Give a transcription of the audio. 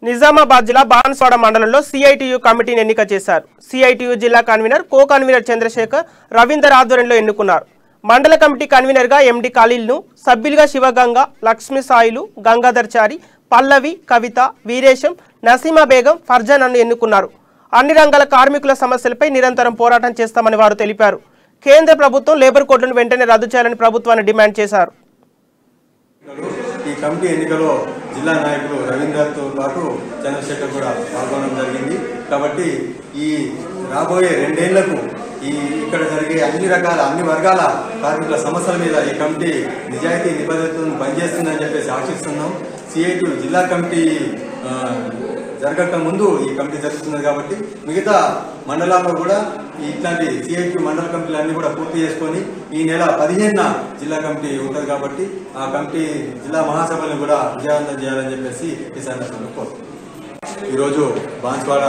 నిజామాబాద్ జిల్లా బాన్స్వాడ మండలంలో సిఐటియు కమిటీని ఎన్నిక చేశారు. సిఐటియు జిల్లా convener, co convener Chandrashekar, Ravinder ఆధ్వర్యంలో ఎన్నుకున్నారు. మండల కమిటీ కన్వీనర్గా ఎండి ఖలీల్ను, సభ్యులుగా శివగంగ, లక్ష్మీ సాయిలు, గంగాధర్చారి, పల్లవి, కవిత, వీరేశం, నసీమా బేగం, ఫర్జానను ఎన్నుకున్నారు. అన్ని రంగాల కార్మికుల సమస్యలపై నిరంతరం పోరాటం చేస్తామని వారు తెలిపారు. కేంద్ర ప్రభుత్వం లేబర్ కోడ్లను వెంటనే రద్దు చేయాలని ప్రభుత్వాన్ని డిమాండ్ చేశారు. ఈ కమిటీ ఎన్నికలో జిల్లా నాయకులు రవీందర్తో పాటు చంద్రశేఖర్ కూడా పాల్గొనడం జరిగింది. కాబట్టి ఈ రాబోయే 2 ఏళ్లకు ఇక్కడ జరిగే అన్ని వర్గాల కార్మికుల సమస్యల మీద ఈ కమిటీ నిజాయితీ నిబద్ధతను పనిచేస్తుందని చెప్పేసి ఆశిస్తున్నాం. సిఐటి జిల్లా కమిటీ జరగక ముందు ఈ కమిటీ జరుగుతున్నది కాబట్టి మిగతా మండలాల్లో కూడా ఇట్లాంటి సిఐటి మండల కమిటీలు అన్ని కూడా పూర్తి చేసుకొని ఈ నెల 15న జిల్లా కమిటీ ఉంటుంది కాబట్టి ఆ కమిటీ జిల్లా మహాసభలను కూడా విజయవంతం చేయాలని చెప్పేసి ఈ సందర్భంలో కోరుతున్నాం. ఈరోజు బాన్స్వాడ